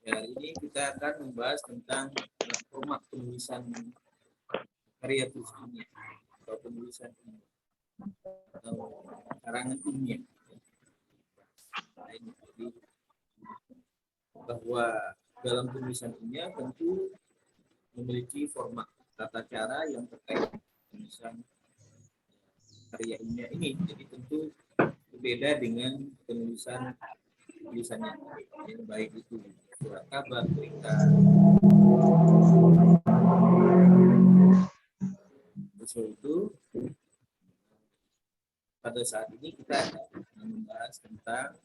Ya, hari ini kita akan membahas tentang format penulisan karya tulisan atau penulisan atau karangan ilmiah. Jadi bahwa dalam penulisan ilmiah tentu memiliki format tata cara yang terkait dengan penulisan karya ilmiah ini. Jadi tentu berbeda dengan penulisan tulisannya, yang baik itu surat kabar, berita. Itu pada saat ini kita akan membahas tentang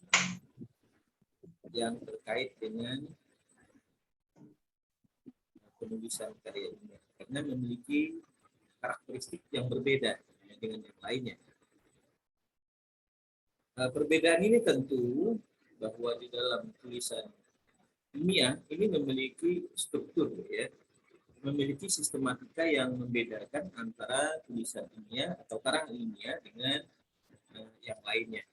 yang terkait dengan penulisan karya ilmiah karena memiliki karakteristik yang berbeda dengan yang lainnya. Perbedaan ini tentu bahwa di dalam tulisan ilmiah ini memiliki struktur, ya, memiliki sistematika yang membedakan antara tulisan ilmiah atau karangan ilmiah dengan yang lainnya.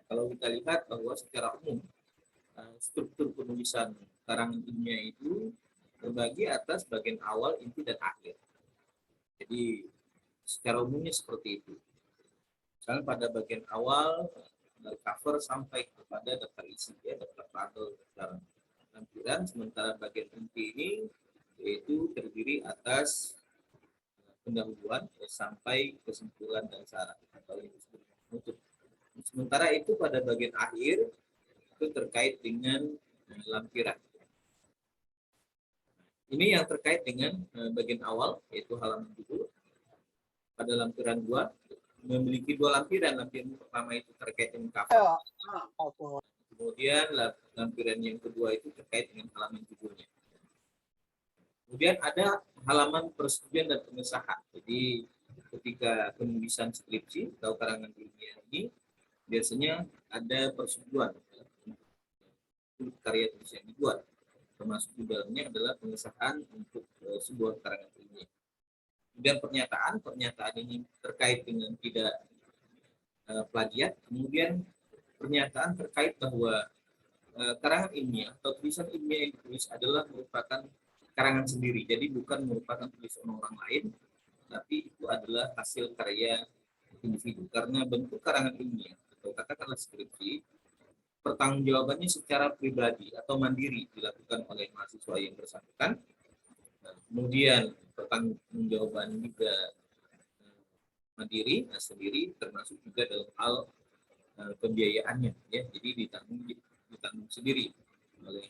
Kalau kita lihat bahwa secara umum struktur penulisan karangan ilmiah itu terbagi atas bagian awal, inti, dan akhir. Jadi secara umumnya seperti itu. Misalnya pada bagian awal dari cover sampai kepada daftar isi, ya, daftar tabel, daftar lampiran. Sementara bagian inti ini yaitu terdiri atas pendahuluan sampai kesimpulan dan syarat atau yang disebut penutup. Sementara itu pada bagian akhir itu terkait dengan lampiran. Ini yang terkait dengan bagian awal, yaitu halaman judul. Pada lampiran 2 memiliki 2 lampiran. Lampiran pertama itu terkait dengan cover. Kemudian lampiran yang kedua itu terkait dengan halaman judulnya. Kemudian ada halaman persetujuan dan pengesahan. Jadi ketika penulisan skripsi atau karangan ilmiah ini biasanya ada persetujuan karya tulis yang dibuat, termasuk di dalamnya adalah pengesahan untuk sebuah karangan ilmiah. Kemudian pernyataan ini terkait dengan tidak plagiat. Kemudian pernyataan terkait bahwa karangan ilmiah atau tulisan ilmiah yang ditulis adalah merupakan karangan sendiri, jadi bukan merupakan tulisan orang lain, tapi itu adalah hasil karya individu. Karena bentuk karangan ilmiah atau katakanlah skripsi, pertanggungjawabannya secara pribadi atau mandiri dilakukan oleh mahasiswa yang bersangkutan. Kemudian pertanggungjawaban juga mandiri, sendiri, termasuk juga dalam hal pembiayaannya, ya. Jadi ditanggung sendiri oleh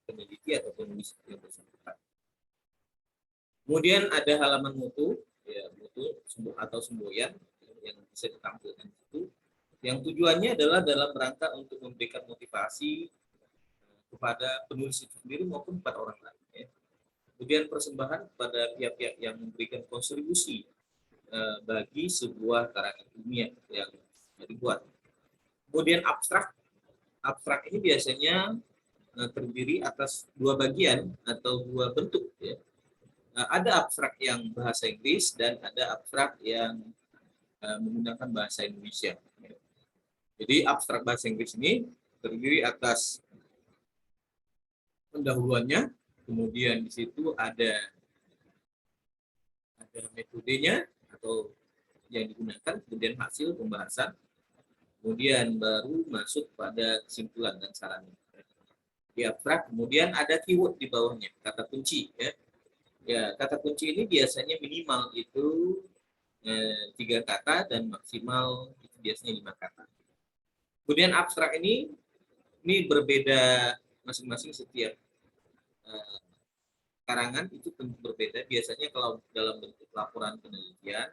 peneliti atau penulis yang bersangkutan. Kemudian ada halaman mutu, ya, mutu atau semboyan yang bisa ditampilkan itu, yang tujuannya adalah dalam rangka untuk memberikan motivasi kepada penulis itu sendiri maupun kepada orang lain, ya. Kemudian persembahan kepada pihak-pihak yang memberikan kontribusi bagi sebuah karangan ilmiah yang dibuat. Kemudian abstrak ini biasanya terdiri atas 2 bagian atau 2 bentuk, ya. Ada abstrak yang bahasa Inggris dan ada abstrak yang menggunakan bahasa Indonesia. Jadi abstrak bahasa Inggris ini terdiri atas pendahuluannya, kemudian di situ ada metodenya atau yang digunakan, kemudian hasil pembahasan, kemudian baru masuk pada kesimpulan dan sarannya. Di abstrak kemudian ada keyword di bawahnya, kata kunci, ya. Ya, kata kunci ini biasanya minimal itu 3 kata dan maksimal itu biasanya 5 kata. Kemudian abstrak ini berbeda masing-masing setiap karangan itu tentu berbeda. Biasanya kalau dalam bentuk laporan penelitian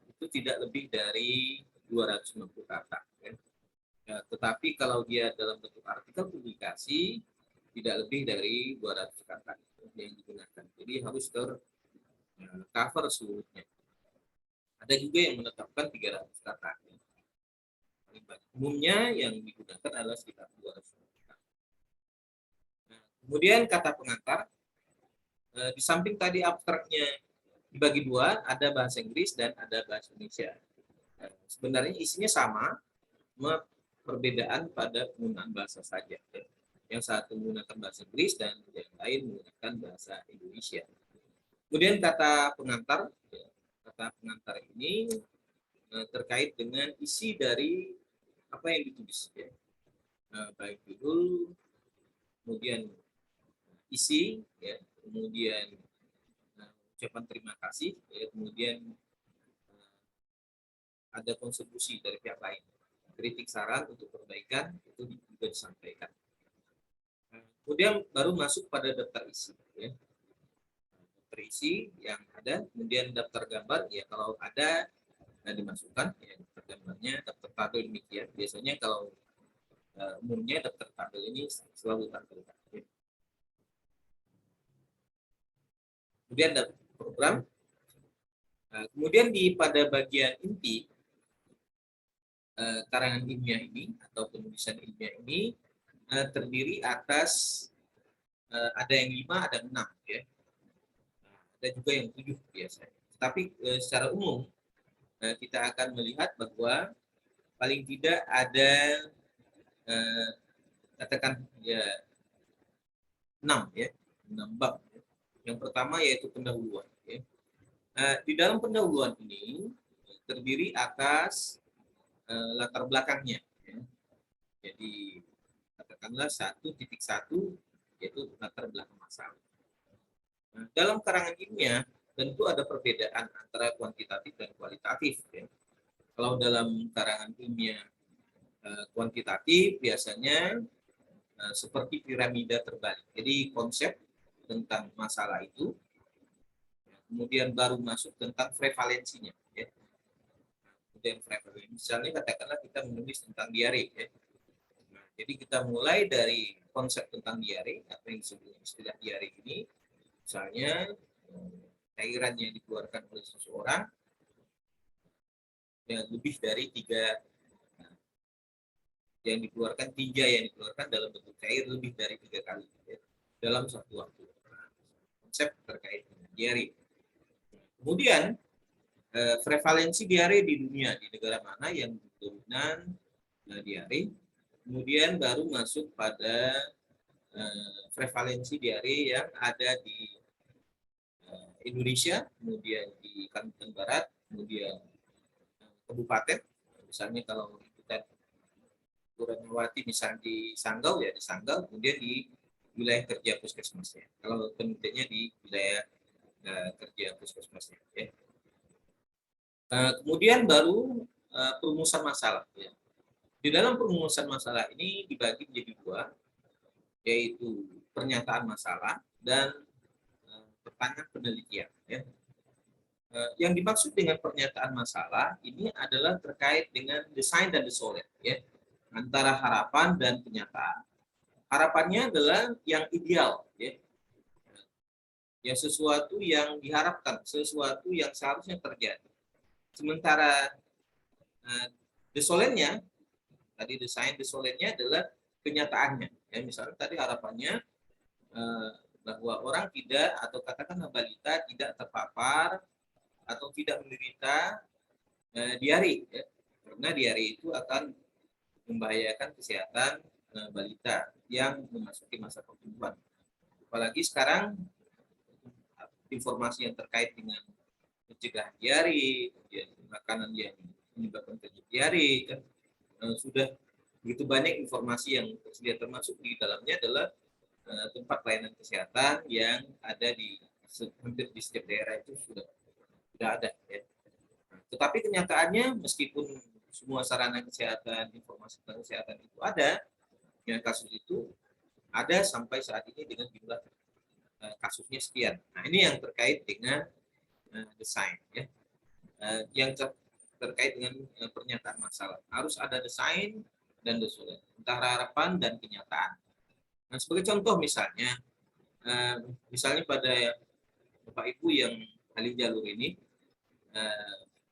itu tidak lebih dari 250 kata, ya. Ya, tetapi kalau dia dalam bentuk artikel publikasi tidak lebih dari 200 kata yang digunakan. Jadi harus cover seluruhnya. Ada juga yang menetapkan 300 kata. Umumnya yang digunakan adalah sekitar 200 kata. Nah, kemudian kata pengantar, di samping tadi abstraknya dibagi 2, ada bahasa Inggris dan ada bahasa Indonesia. Sebenarnya isinya sama, cuma perbedaan pada penggunaan bahasa saja. Yang satu menggunakan bahasa Inggris dan yang lain menggunakan bahasa Indonesia. Kemudian kata pengantar, ya, kata pengantar ini terkait dengan isi dari apa yang ditulis, ya. Baik judul, kemudian isi, ya, kemudian ucapan terima kasih, ya, kemudian ada kontribusi dari pihak lain, kritik saran untuk perbaikan itu juga disampaikan. Kemudian baru masuk pada daftar isi, ya. Daftar isi yang ada, kemudian daftar gambar, ya kalau ada dimasukkan, ya, daftar gambarnya, daftar tabel demikian. Biasanya kalau umumnya daftar tabel ini selalu tampilkan. Ya. Kemudian daftar program. Kemudian pada bagian inti karangan ilmiah ini atau penulisan ilmiah ini terdiri atas ada yang 5, ada 6, ya. Ada juga yang 7 biasanya. Tapi secara umum kita akan melihat bahwa paling tidak ada katakan ya 6, ya, 6 bab. Ya. Yang pertama yaitu pendahuluan. Ya. Di dalam pendahuluan ini terdiri atas latar belakangnya. Ya. Jadi katakanlah 1.1 yaitu latar belakang masalah. Nah, dalam karangan ilmiah tentu ada perbedaan antara kuantitatif dan kualitatif. Ya. Kalau dalam karangan ilmiah kuantitatif biasanya seperti piramida terbalik. Jadi konsep tentang masalah itu, kemudian baru masuk tentang prevalensinya. Ya. Kemudian prevalensi, misalnya katakanlah kita menulis tentang diare. Ya. Nah, jadi kita mulai dari konsep tentang diare, apa yang disebut istilah diare ini, misalnya cairan yang dikeluarkan oleh seseorang yang lebih dari 3 yang dikeluarkan dalam bentuk cair lebih dari 3 kali, ya, dalam satu waktu. Konsep terkait dengan diare. Kemudian prevalensi diare di dunia, di negara mana yang dominan diare. Kemudian baru masuk pada prevalensi diare yang ada di Indonesia, kemudian di Kalimantan Barat, kemudian kabupaten. Misalnya kalau kita Kuranawati misalnya di Sanggau, ya di Sanggau, kemudian di wilayah kerja puskesmasnya. Kalau penelitiannya di wilayah kerja puskesmasnya. Ya. Kemudian baru perumusan masalah. Ya. Di dalam perumusan masalah ini dibagi menjadi 2, yaitu pernyataan masalah dan pertanyaan penelitian. Ya. Yang dimaksud dengan pernyataan masalah ini adalah terkait dengan desain dan desolet, ya, antara harapan dan kenyataan. Harapannya adalah yang ideal, ya, ya sesuatu yang diharapkan, sesuatu yang seharusnya terjadi. Sementara desolennya, tadi desain desolennya adalah kenyataannya. Ya, misalnya tadi harapannya bahwa orang tidak, atau katakanlah balita tidak terpapar atau tidak menderita diare, ya. Karena diare itu akan membahayakan kesehatan balita yang memasuki masa pertumbuhan. Apalagi sekarang informasi yang terkait dengan pencegahan diare, makanan yang menyebabkan diare, kan sudah begitu banyak informasi yang tersedia, termasuk di dalamnya adalah tempat pelayanan kesehatan yang ada di hampir di setiap daerah itu sudah ada. Ya. Tetapi kenyataannya meskipun semua sarana kesehatan, informasi tentang kesehatan itu ada, ya, kasus itu ada sampai saat ini dengan jumlah kasusnya sekian. Nah, ini yang terkait dengan desain, ya. Yang terkait dengan pernyataan masalah. Harus ada desain dan desolet, antara harapan dan kenyataan. Nah, sebagai contoh misalnya pada Bapak Ibu yang ahli jalur ini,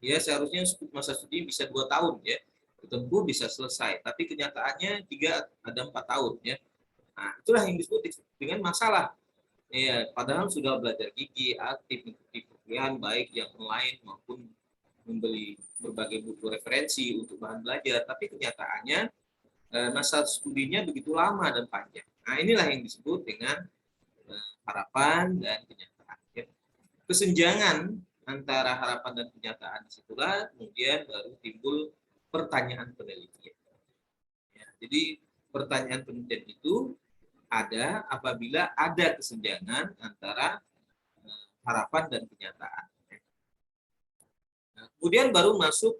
ya seharusnya masa studi bisa 2 tahun, ya, ditempuh bisa selesai, tapi kenyataannya 3 ada 4 tahun, ya. Nah, itulah yang disebut dengan masalah. Ya, padahal sudah belajar gigi, aktif mengikuti perkuliahan baik yang online maupun membeli berbagai buku referensi untuk bahan belajar, tapi kenyataannya masa studinya begitu lama dan panjang. Nah, inilah yang disebut dengan harapan dan kenyataan. Ya. Kesenjangan antara harapan dan kenyataan disitulah kemudian baru timbul pertanyaan penelitian. Ya, jadi pertanyaan penelitian itu ada apabila ada kesenjangan antara harapan dan kenyataan. Nah, kemudian baru masuk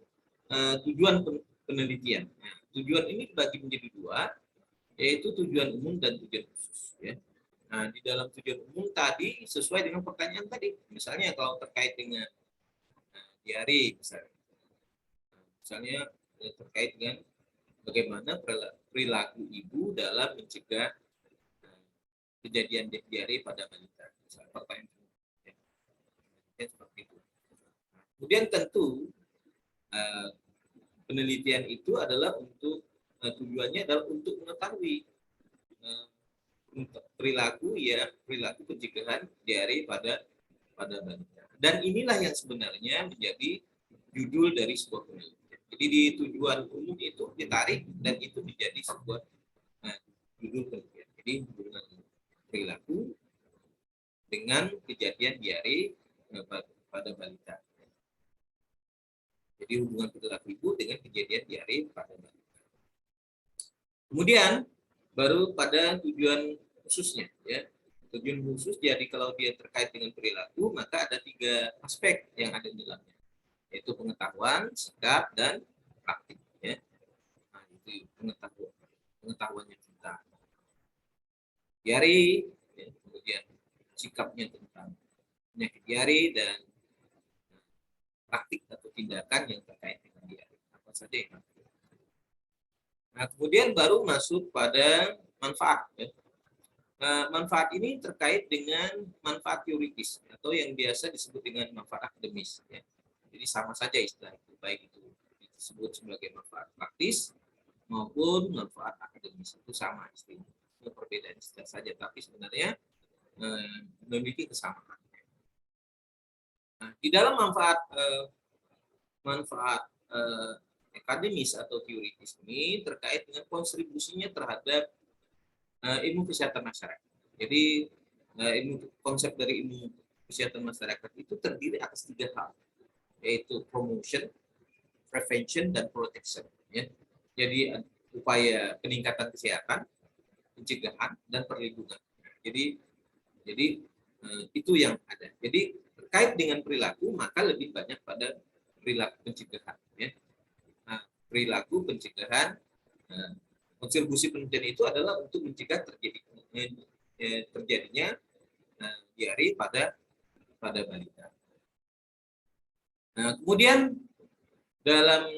tujuan penelitian. Nah, tujuan ini dibagi menjadi dua, yaitu tujuan umum dan tujuan khusus. Ya. Nah, di dalam tujuan umum tadi sesuai dengan pertanyaan tadi. Misalnya kalau terkait dengan diare, misalnya terkait dengan bagaimana perilaku ibu dalam mencegah kejadian diare pada balita. Misalnya pertanyaan ya, seperti itu. Kemudian tentu penelitian itu adalah untuk tujuannya adalah untuk mengetahui perilaku pencegahan diare pada balita. Dan inilah yang sebenarnya menjadi judul dari sebuah penelitian. Jadi di tujuan umum itu ditarik dan itu menjadi sebuah judul penelitian. Jadi hubungan perilaku dengan kejadian diare pada balita. Jadi hubungan perilaku ibu dengan kejadian diare pada balita. Kemudian baru pada tujuan khususnya, ya. Tujuan khusus jadi kalau dia terkait dengan perilaku maka ada 3 aspek yang ada di dalamnya, yaitu pengetahuan, sikap, dan praktik. Ya. Nah, itu pengetahuannya kita. Diare, ya, kemudian sikapnya tentang penyakit diare dan praktik atau tindakan yang terkait dengan diare. Apa saja yang harus. Nah, kemudian baru masuk pada manfaat. Ya. Nah, manfaat ini terkait dengan manfaat teoritis atau yang biasa disebut dengan manfaat akademis. Ya. Jadi sama saja istilah itu, baik itu disebut sebagai manfaat praktis maupun manfaat akademis, itu sama istilahnya. Itu perbedaan istilah saja, tapi sebenarnya memiliki kesamaan. Nah, di dalam manfaat akademis atau teoritis ini terkait dengan kontribusinya terhadap ilmu kesehatan masyarakat. Jadi konsep dari ilmu kesehatan masyarakat itu terdiri atas 3 hal, yaitu promotion, prevention, dan protection. Ya. Jadi upaya peningkatan kesehatan, pencegahan, dan perlindungan. Jadi itu yang ada. Jadi terkait dengan perilaku maka lebih banyak pada perilaku pencegahan. Ya. Nah, perilaku pencegahan, kontribusi penelitian itu adalah untuk mencegah terjadinya diare pada balita. Nah, kemudian dalam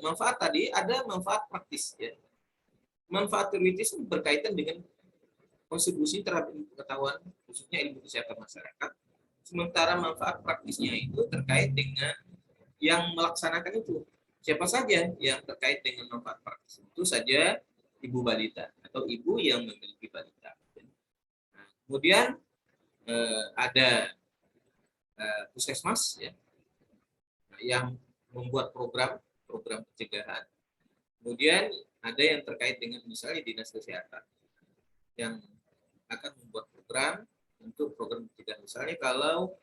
manfaat tadi ada manfaat praktis. Ya. Manfaat teoritis berkaitan dengan kontribusi terhadap pengetahuan, khususnya ilmu kesehatan masyarakat. Sementara manfaat praktisnya itu terkait dengan yang melaksanakan itu. Siapa saja yang terkait dengan manfaat praktis? Itu saja ibu balita atau ibu yang memiliki balita. Nah, kemudian ada puskesmas, ya, yang membuat program pencegahan. Kemudian ada yang terkait dengan misalnya dinas kesehatan yang akan membuat program untuk program pencegahan. Misalnya kalau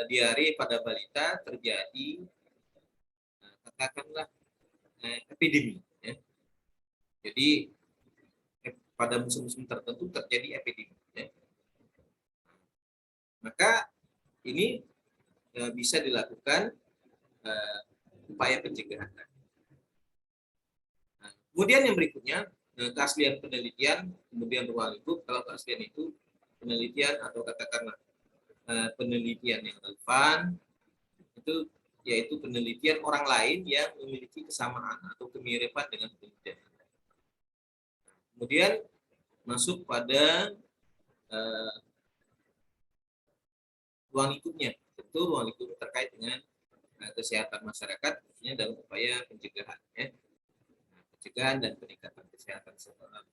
diare pada balita terjadi katakanlah epidemi. Ya. Jadi pada musim-musim tertentu terjadi epidemi. Ya. Maka ini bisa dilakukan upaya pencegahan. Nah, kemudian yang berikutnya keaslian penelitian, kemudian ruang lingkup. Kalau keaslian itu penelitian atau katakanlah penelitian yang relevan itu yaitu penelitian orang lain yang memiliki kesamaan atau kemiripan dengan penelitian. Kemudian masuk pada ruang lingkupnya. Tentu ruang lingkup terkait dengan kesehatan masyarakat, khususnya dalam upaya pencegahan. Ya. Pencegahan dan peningkatan kesehatan.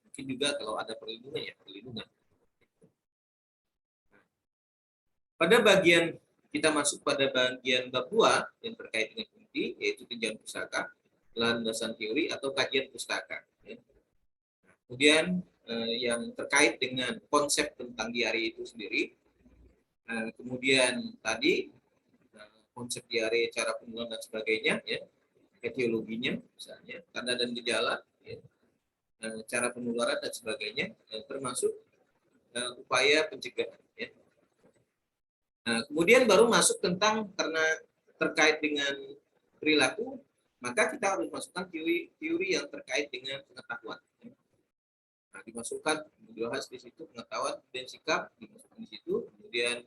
Mungkin juga kalau ada perlindungan, ya perlindungan. Pada bagian kita masuk pada bagian bab 2 yang terkait dengan inti, yaitu tinjauan pustaka, landasan teori atau kajian pustaka. Ya. Kemudian yang terkait dengan konsep tentang diare itu sendiri. Kemudian tadi konsep diare, cara penularan dan sebagainya, ya, etiologinya, misalnya tanda dan gejala, ya, cara penularan dan sebagainya, termasuk upaya pencegahan. Ya. Kemudian baru masuk tentang, karena terkait dengan perilaku, maka kita harus masukkan teori yang terkait dengan pengetahuan. Nah, dimasukkan, dibahas di situ pengetahuan dan sikap, dimasukkan di situ, kemudian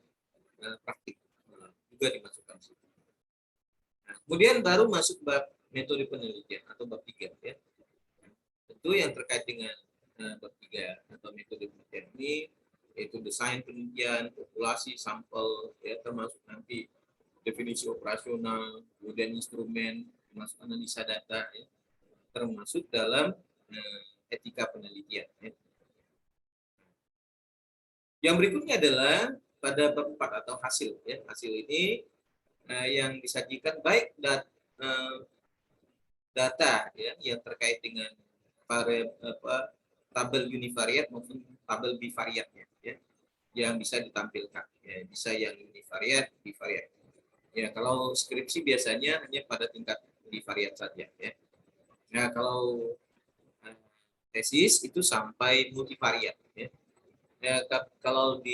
praktik juga dimasukkan di situ. Nah, kemudian baru masuk bab metode penelitian atau bab 3, ya. Tentu yang terkait dengan bab 3 atau metode penelitian ini yaitu desain penelitian, populasi, sampel, ya, termasuk nanti definisi operasional, kemudian instrumen, termasuk analisa data, ya, termasuk dalam etika penelitian. Ya. Yang berikutnya adalah pada bab 4 atau hasil. Ya. Hasil ini yang disajikan baik data, ya, yang terkait dengan tabel univariat maupun tabel bivariat, ya, yang bisa ditampilkan. Ya, bisa yang univariat, bivariat. Ya, kalau skripsi biasanya hanya pada tingkat bivariat saja. Ya. Nah, kalau tesis itu sampai multivariat. Ya. Ya, kalau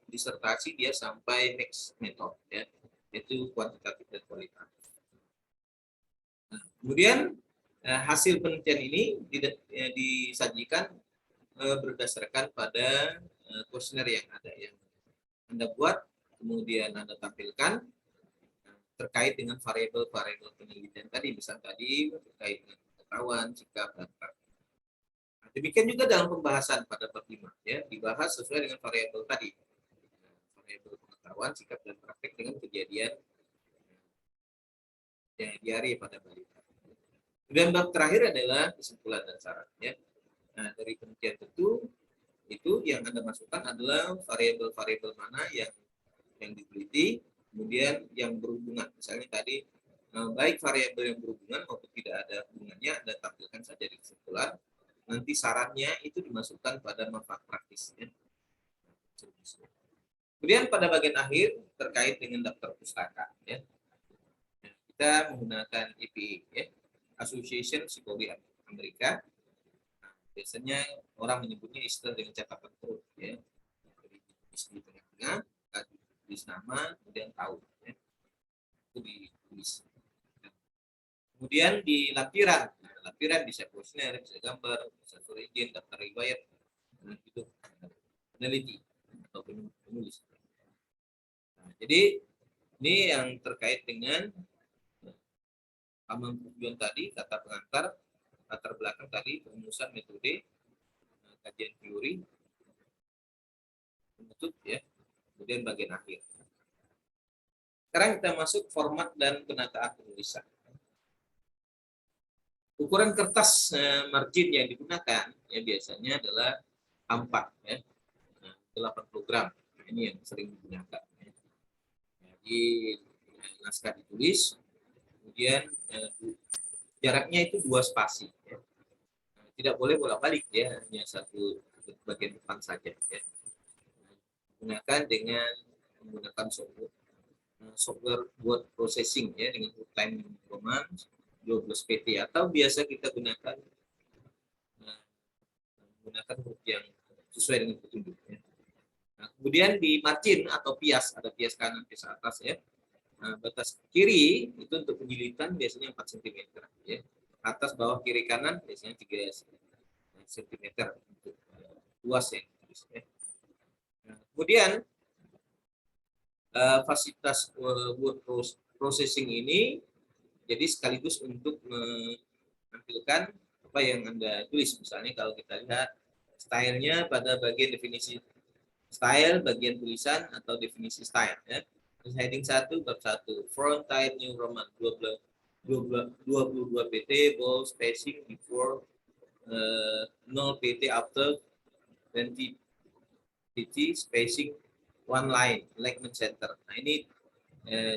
disertasi dia sampai mixed method, ya, itu kuantitatif dan kualitatif. Nah, kemudian hasil penelitian ini disajikan berdasarkan pada kuesioner yang ada, yang Anda buat, kemudian Anda tampilkan terkait dengan variabel-variabel penelitian tadi, misalnya tadi terkait dengan pengetahuan, sikap, dan praktik. Demikian juga dalam pembahasan pada bab 5, ya, dibahas sesuai dengan variabel tadi. Variabel pengetahuan, sikap, dan praktik dengan kejadian yang diare pada balita. Kemudian bab terakhir adalah kesimpulan dan saran. Ya. Nah, dari penelitian tentu itu yang Anda masukkan adalah variabel-variabel mana yang diteliti, kemudian yang berhubungan. Misalnya tadi baik variabel yang berhubungan maupun tidak ada hubungannya Anda tampilkan saja di kesimpulan. Nanti sarannya itu dimasukkan pada manfaat praktis. Ya. Kemudian pada bagian akhir terkait dengan daftar pustaka. Ya. Kita menggunakan APA, ya, Association Psikologi Amerika. Nah, biasanya orang menyebutnya istilah dengan catatan perut, ya. Jadi di tengah-tengah, tulis nama, kemudian tahun, ya. Itu ditulis. Kemudian di lampiran, lampiran bisa kuesioner, bisa gambar, bisa origin, daftar riwayat, nah, itu peneliti atau penulis. Nah, jadi ini yang terkait dengan ambang tujuan tadi, kata pengantar, latar belakang tadi, perumusan metode, kajian teori, penutup, ya, kemudian bagian akhir. Sekarang kita masuk format dan penataan penulisan. Ukuran kertas margin yang digunakan ya biasanya adalah A4, ya, 80 gram. Nah, ini yang sering digunakan. Ya. Jadi naskah ditulis, kemudian jaraknya itu 2 spasi. Ya. Tidak boleh bolak-balik, ya, hanya satu bagian depan saja. Ya. Gunakan dengan menggunakan software buat processing, ya, dengan time roman 12 pt, atau biasa kita gunakan huruf yang sesuai dengan petunjuk. Ya. Nah, kemudian di margin atau pias, ada pias kanan, pias atas, ya. Nah, batas kiri itu untuk penjilitan biasanya 4 cm, ya. Atas, bawah, kiri, kanan biasanya 3 cm untuk luas, ya. Nah, kemudian fasilitas word processing ini jadi sekaligus untuk menampilkan apa yang Anda tulis. Misalnya kalau kita lihat stylenya pada bagian definisi style, bagian tulisan atau definisi style, ya. Heading 1 bab 1, font type New Roman 22 pt, bold spacing before 0 pt, after 20 pt, spacing one line, alignment center. Nah, ini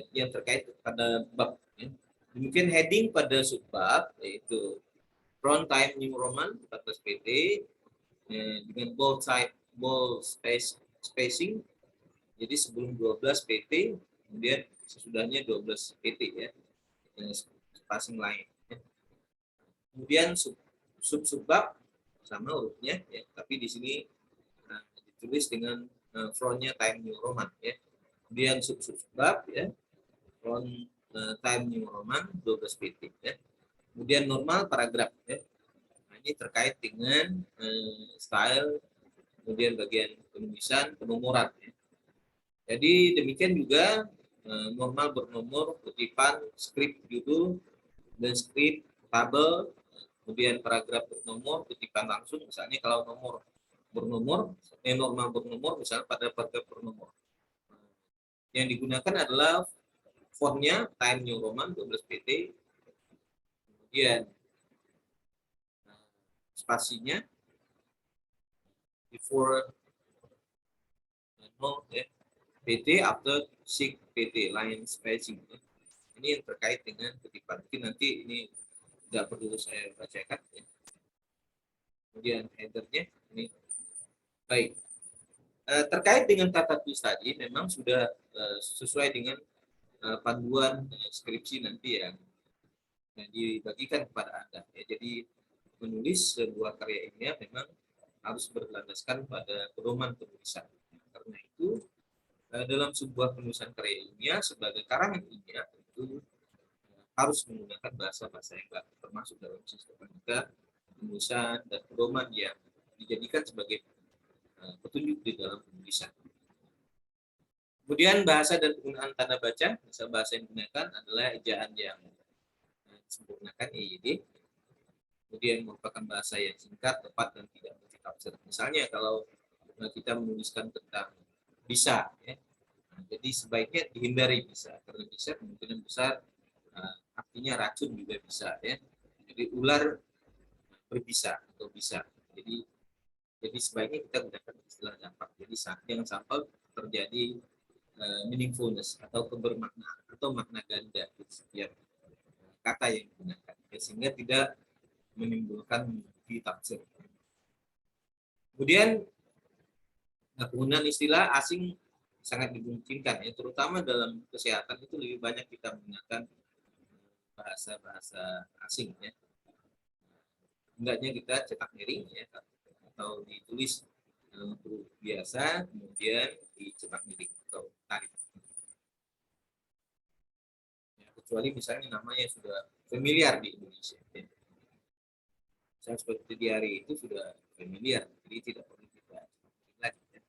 yang terkait pada bab. Ya. Demikian heading pada subbab, yaitu front time New Roman 14 pt, dengan bold spacing. Jadi sebelum 12 pt, kemudian sesudahnya 12 pt ya, spacing lain. Kemudian subbab sama hurufnya ya, tapi di sini ditulis dengan frontnya Time New Roman ya. Kemudian subbab ya, front Time New Roman 12 pt ya. Kemudian normal paragraf ya. Nah, ini terkait dengan style, kemudian bagian penulisan, penomoran ya. Jadi demikian juga normal bernomor, kutipan, skrip judul, dan skrip tabel, kemudian paragraf bernomor, kutipan langsung, misalnya kalau nomor bernomor, normal bernomor, misalnya pada paragraf bernomor. Yang digunakan adalah fontnya Time New Roman 12 pt, kemudian spasinya before no ya, pt after 6 pt line spacing ya. Ini yang terkait dengan kutipan. Mungkin nanti ini nggak perlu saya bacakan ya. Kemudian headernya ini baik. Terkait dengan tata tulis tadi memang sudah sesuai dengan panduan skripsi nanti yang dibagikan kepada Anda ya. Jadi menulis sebuah karya ilmiah memang harus berlandaskan pada pedoman penulisan. Karena itu dalam sebuah penulisan karya ilmiah sebagai karangan ilmiah itu harus menggunakan bahasa-bahasa yang baku, termasuk dalam sistematika penulisan dan pedoman yang dijadikan sebagai petunjuk di dalam penulisan. Kemudian bahasa dan penggunaan tanda baca, bahasa yang digunakan adalah ejaan yang disempurnakan EYD. Kemudian merupakan bahasa yang singkat, tepat, dan tidak multitafsir. Misalnya kalau kita menuliskan tentang bisa, ya, nah, jadi sebaiknya dihindari bisa, karena bisa kemungkinan besar artinya racun juga bisa, ya. Jadi ular berbisa atau bisa. Jadi sebaiknya kita gunakan istilah dampak. Jadi jangan sampai terjadi meaningfulness atau kebermaknaan atau makna ganda di setiap kata yang digunakan, ya, sehingga tidak menimbulkan multitafsir. Kemudian penggunaan istilah asing sangat dimungkinkan ya, terutama dalam kesehatan itu lebih banyak kita menggunakan bahasa-bahasa asing ya. Hendaknya kita cetak miring ya, atau ditulis huruf biasa kemudian dicetak miring atau tarik. Ya, kecuali misalnya namanya sudah familiar di Indonesia. Ya. Misalnya seperti di hari itu sudah familiar, jadi tidak perlu kita lagi. Ya.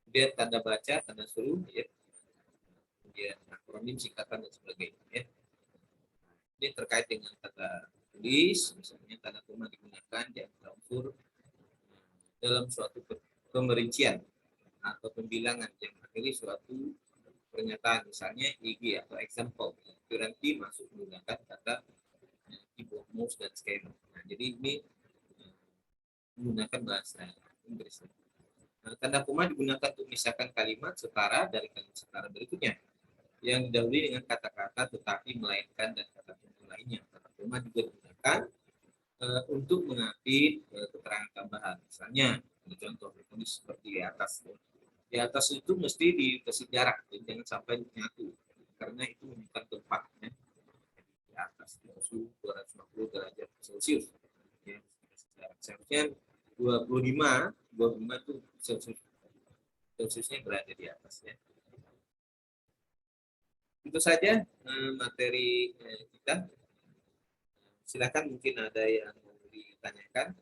Kemudian tanda baca, tanda suruh, ya. Kemudian akronim, singkatan dan sebagainya. Ya. Ini terkait dengan tanda tulis, misalnya tanda koma digunakan di antara unsur dalam suatu pemerincian atau pembilangan yang mengakhiri suatu pernyataan, misalnya IG atau example. Nanti masuk menggunakan kata keyboard mouse dan scanner. Nah, jadi ini menggunakan bahasa Inggris. Nah, tanda koma digunakan untuk memisahkan kalimat setara dari kalimat setara berikutnya yang didahului dengan kata-kata tetapi melainkan dan kata tunggu lainnya. Kata koma juga digunakan untuk mengambil keterangan tambahan. Misalnya, contoh seperti di atas. Di atas itu mesti dikasih jarak, jadi jangan sampai menyatu, karena itu menunjukkan tempatnya di atas suhu 250 derajat Celcius. Ya, seharusnya 25 itu Celciusnya berada di atas ya. Itu saja materi kita. Silakan mungkin ada yang mau ditanyakan,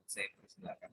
saya persilakan.